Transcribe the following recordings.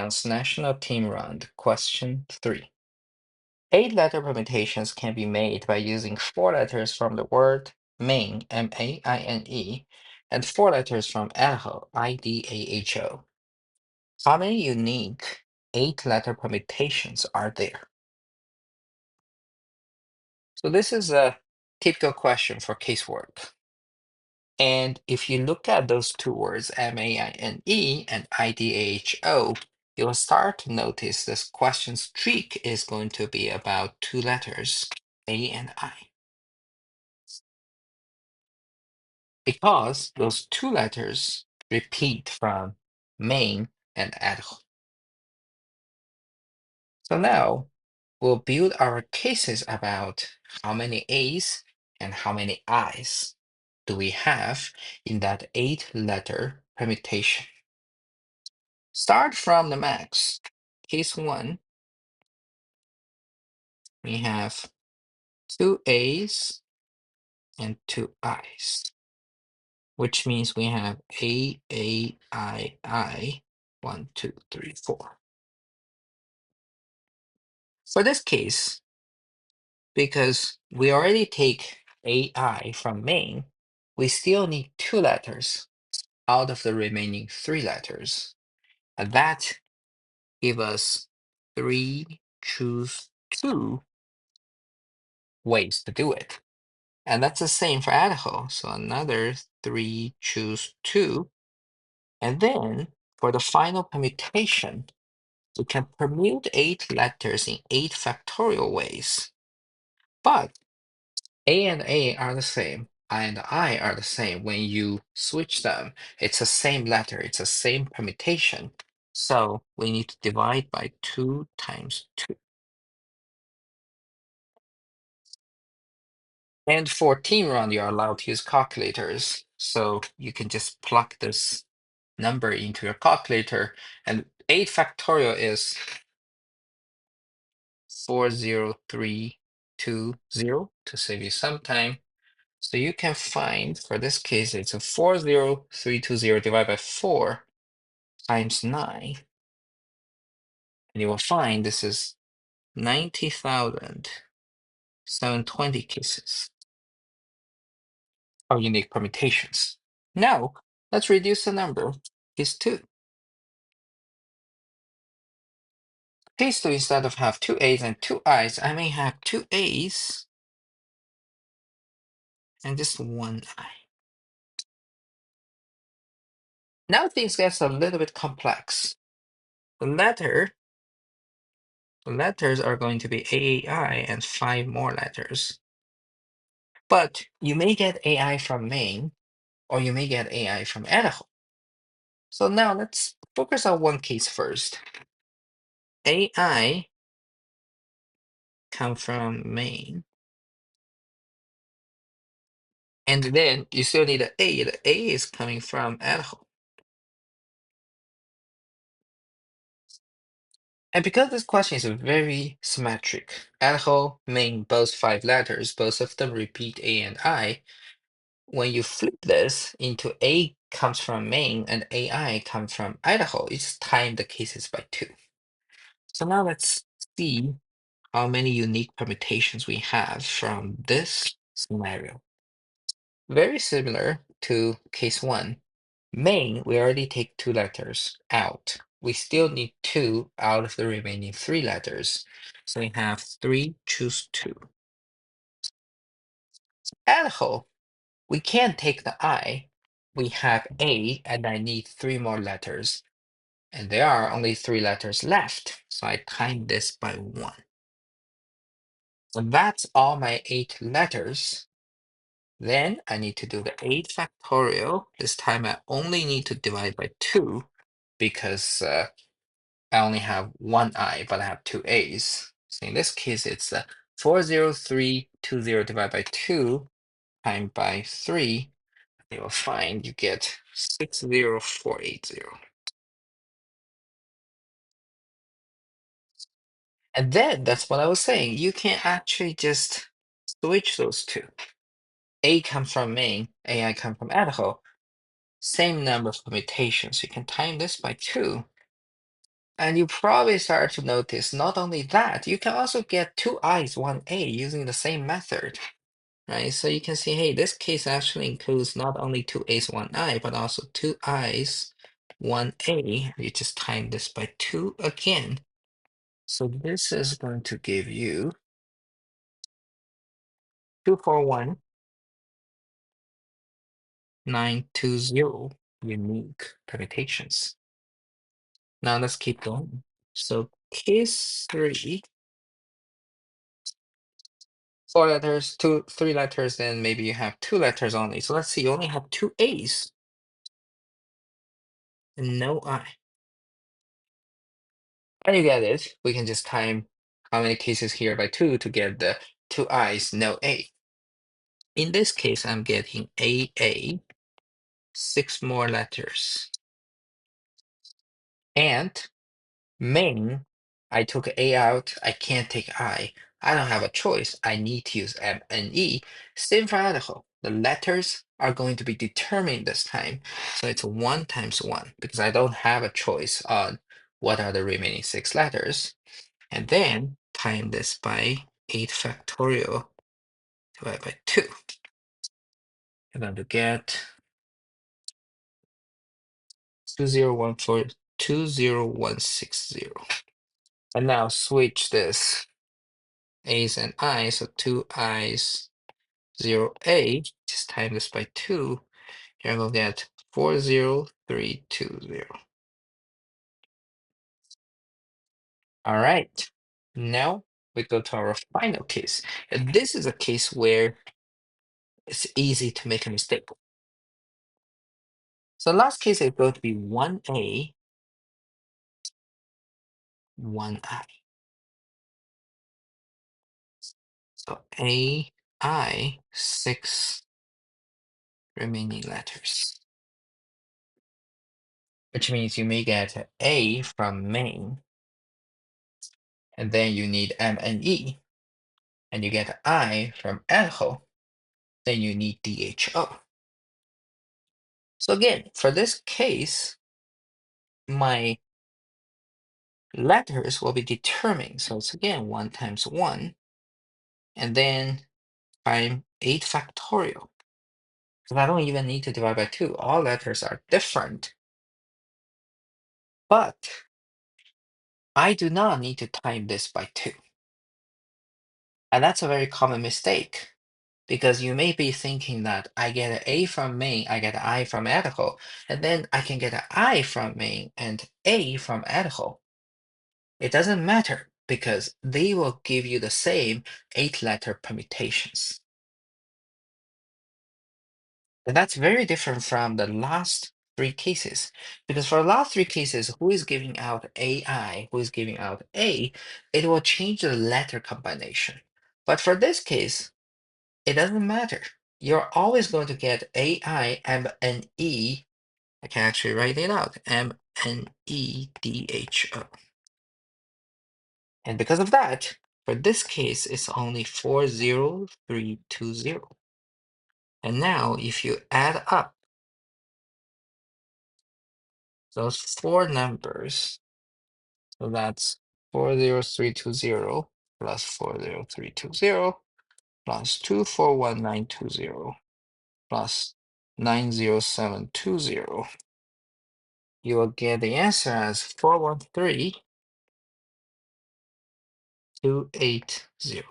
MATHCOUNTS National Team Round, Question 3. 8-letter permutations can be made by using 4 letters from the word main, M-A-I-N-E, and 4 letters from Idaho, I-D-A-H-O. How many unique 8-letter permutations are there? So this is a typical question for casework. And if you look at those two words, M-A-I-N-E and I-D-A-H-O, you'll start to notice this question's trick is going to be about 2 letters, A and I. Because those 2 letters repeat from main and Idaho. So now we'll build our cases about how many A's and how many I's do we have in that 8-letter permutation. Start from the max. Case 1, we have 2 A's and 2 I's, which means we have I, 1, 2, 3, 4. For this case, because we already take AI from main, we still need 2 letters out of the remaining 3 letters. And that gives us 3 choose 2 ways to do it. And that's the same for Idaho. So another 3 choose 2. And then for the final permutation, we can permute 8 letters in 8 factorial ways. But A and A are the same. I and I are the same. When you switch them, it's the same letter. It's the same permutation. So we need to divide by 2 times 2. And for team round, you're allowed to use calculators. So you can just plug this number into your calculator. And 8 factorial is 40320 to save you some time. So you can find, for this case, it's a 40320 divided by 4 times 9. And you will find this is 90,720 cases of unique permutations. Now, let's reduce the number. Case 2. Case 2, instead of have 2 A's and 2 I's, I may have 2 A's and just 1 I. Now things gets a little bit complex. The letters are going to be AAI and 5 more letters. But you may get AI from Maine, or you may get AI from Idaho. So now let's focus on one case first. AI come from Maine. And then you still need an A. The A is coming from Idaho. And because this question is very symmetric, Idaho, Maine, both 5 letters, both of them repeat A and I. When you flip this into A comes from Maine and AI comes from Idaho, you just time the cases by 2. So now let's see how many unique permutations we have from this scenario. Very similar to case 1. Main, we already take 2 letters out. We still need 2 out of the remaining 3 letters. So we have 3 choose 2. Idaho, we can't take the I. We have A, and I need 3 more letters. And there are only 3 letters left. So I time this by 1. So that's all my 8 letters. Then I need to do the 8 factorial. This time I only need to divide by 2 because I only have 1 I, but I have 2 A's. So in this case, it's 40320 divided by 2 times by 3. You will find you get 60480. And then that's what I was saying. You can actually just switch those two. A comes from Maine, AI comes from Idaho. Same number of permutations. You can time this by 2. And you probably start to notice not only that, you can also get two i's, one a using the same method, right? So you can see, hey, this case actually includes not only two a's, one I, but also two i's, one a. You just time this by 2 again. So this is going to give you 241,920 unique permutations. Now let's keep going. So case 3, 4 letters, three letters, then maybe you have 2 letters only. So let's see, you only have two A's and no I. And you get it. We can just time how many cases here by 2 to get the two I's, no A. In this case, I'm getting AA, 6 more letters. And main, I took A out, I can't take I. I don't have a choice. I need to use M and E. Same for article. The letters are going to be determined this time. So it's 1 times 1 because I don't have a choice on what are the remaining 6 letters. And then time this by 8 factorial divided by 2. You're going to get 20160. And now switch this A's and I's, so two I's, 0A, just time this by 2, you're going to get 40320. All right, now we go to our final case. And this is a case where it's easy to make a mistake. So last case is going to be 1A, 1I. So AI, 6 remaining letters, which means you may get A from main, and then you need M and E, and you get I from echo, then you need DHO. So again, for this case, my letters will be determined. So it's again 1 times 1, and then time 8 factorial. Because I don't even need to divide by 2. All letters are different. But I do not need to time this by 2. And that's a very common mistake. Because you may be thinking that I get an A from main, I get an I from article, and then I can get an I from main and A from article. It doesn't matter because they will give you the same 8-letter permutations. And that's very different from the last 3 cases. Because for the last 3 cases, who is giving out AI, who is giving out A, it will change the letter combination. But for this case, it doesn't matter. You're always going to get AI, M, and E. I can actually write it out, M, N, E, D, H, O. And because of that, for this case, it's only 40320. And now if you add up those 4 numbers, so that's 40320 plus 40320 plus 241,920 plus 90720, you will get the answer as 413,280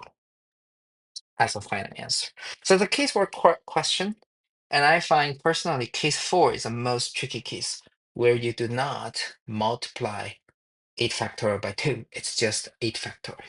as a final answer. So the case word question, and I find personally case 4 is the most tricky case where you do not multiply 8 factorial by 2. It's just 8 factorial.